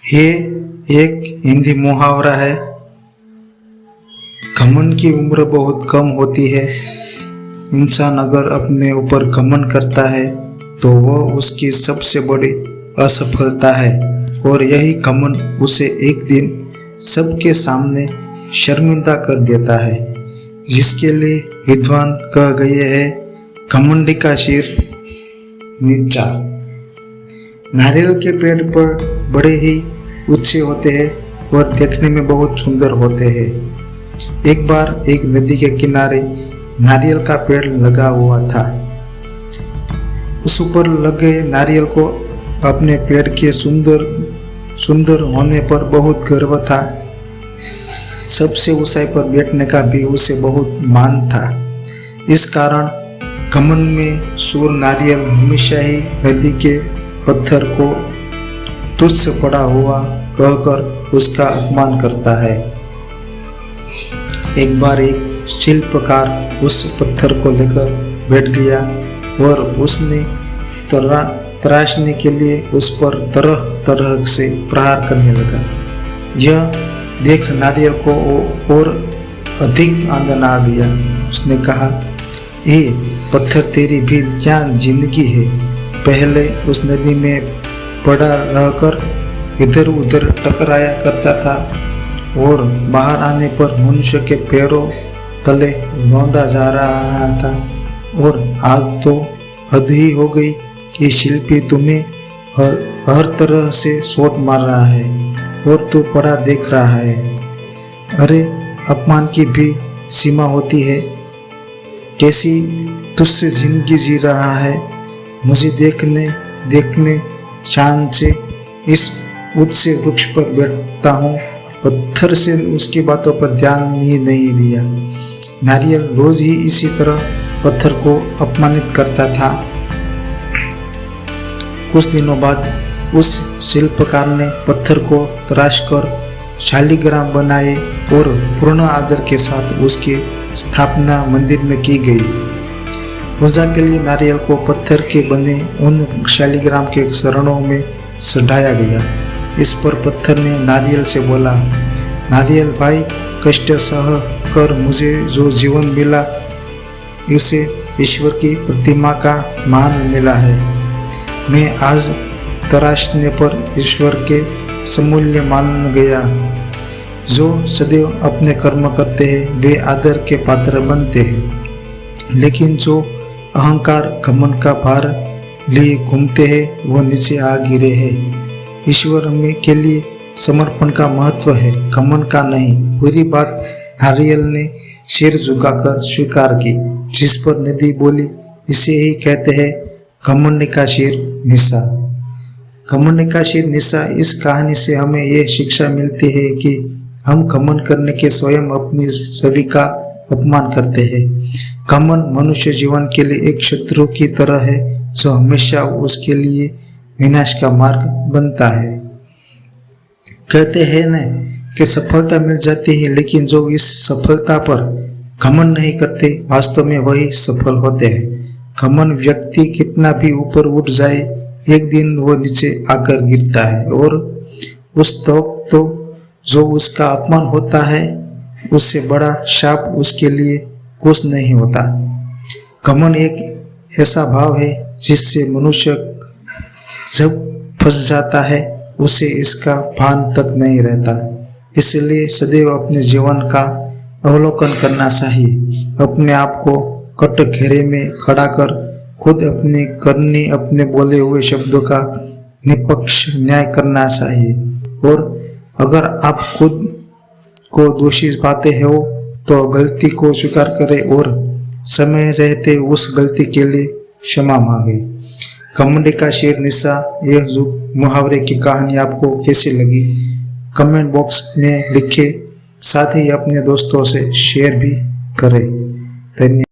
ये एक हिंदी मुहावरा है। घमंड की उम्र बहुत कम होती है। इंसान अगर अपने ऊपर घमंड करता है तो वह उसकी सबसे बड़ी असफलता है और यही घमंड उसे एक दिन सबके सामने शर्मिंदा कर देता है, जिसके लिए विद्वान कह गए हैं, घमंडी का सिर नीचा। नारियल के पेड़ पर बड़े ही ऊंचे होते हैं और देखने में बहुत सुंदर होते हैं। एक बार एक नदी के किनारे नारियल का पेड़ लगा हुआ था। उस ऊपर लगे नारियल को अपने पेड़ के सुंदर होने पर बहुत गर्व था। सबसे ऊंचाई पर बैठने का भी उसे बहुत मान था। इस कारण घमंड में सूर नारियल हमेशा ही नदी के पत्थर को तुच्छ पड़ा हुआ कहकर उसका अपमान करता है। एक बार एक शिल्पकार उस पत्थर को लेकर बैठ गया और उसने तराशने के लिए उस पर तरह तरह से प्रहार करने लगा। यह देख नारियल को और अधिक आंदन आ गया। उसने कहा, ए पत्थर, तेरी भी क्या जिंदगी है। पहले उस नदी में पड़ा रहकर इधर उधर टकराया करता था और बाहर आने पर मनुष्य के पैरों तले रौंदा जा रहा था, और आज तो हद ही हो गई कि शिल्पी तुम्हें हर तरह से सोट मार रहा है और तू पड़ा देख रहा है। अरे अपमान की भी सीमा होती है। कैसी तुझसे जिंदगी जी रहा है। मुझे देखने शान से इस ऊंचे वृक्ष पर बैठता हूँ। पत्थर से उसकी बातों पर ध्यान ही नहीं दिया। नारियल रोज ही इसी तरह पत्थर को अपमानित करता था। कुछ दिनों बाद उस शिल्पकार ने पत्थर को तराशकर शालिग्राम बनाए और पूर्ण आदर के साथ उसकी स्थापना मंदिर में की गई। पूजा के लिए नारियल को पत्थर के बने उन शालिग्राम के चरणों में चढ़ाया गया। इस पर पत्थर ने नारियल से बोला, नारियल भाई, कष्ट सह कर मुझे जो जीवन मिला, इसे ईश्वर की प्रतिमा का मान मिला है। मैं आज तराशने पर ईश्वर के समूल्य मान गया। जो सदैव अपने कर्म करते हैं वे आदर के पात्र बनते हैं, लेकिन जो अहंकार घमंड का भार लिए घूमते हैं वो नीचे आ गिरे हैं। ईश्वर में के लिए समर्पण का महत्व है, घमंड का नहीं। पूरी बात नारियल ने सिर झुकाकर स्वीकार की, जिस पर नदी बोली, इसे ही कहते हैं घमंड का सिर नीचा। घमंड का सिर नीचा। इस कहानी से हमें यह शिक्षा मिलती है कि हम घमंड करने के स्वयं अपनी छवि का अपमान करते हैं। घमंड मनुष्य जीवन के लिए एक शत्रु की तरह है, जो हमेशा उसके लिए विनाश का मार्ग बनता है। कहते हैं न कि सफलता मिल जाती है, लेकिन जो इस सफलता पर घमंड नहीं करते, वास्तव में वही सफल होते हैं। घमंड व्यक्ति कितना भी ऊपर उठ जाए, एक दिन वो नीचे आकर गिरता है, और उस तो जो उसका अपमान होता है, उससे बड़ा शाप उसके लिए कुछ नहीं होता। घमंड एक ऐसा भाव है जिससे मनुष्य जब फंस जाता है उसे इसका भान तक नहीं रहता। इसलिए सदैव अपने जीवन का अवलोकन करना चाहिए। अपने आप को कटघरे में खड़ा कर खुद अपनी करनी अपने बोले हुए शब्दों का निष्पक्ष न्याय करना चाहिए। और अगर आप खुद को दोषी पाते हो तो गलती को स्वीकार करें और समय रहते उस गलती के लिए क्षमा मांगे। घमंड का सिर नीचा, यह मुहावरे की कहानी आपको कैसी लगी कमेंट बॉक्स में लिखें। साथ ही अपने दोस्तों से शेयर भी करें। धन्यवाद।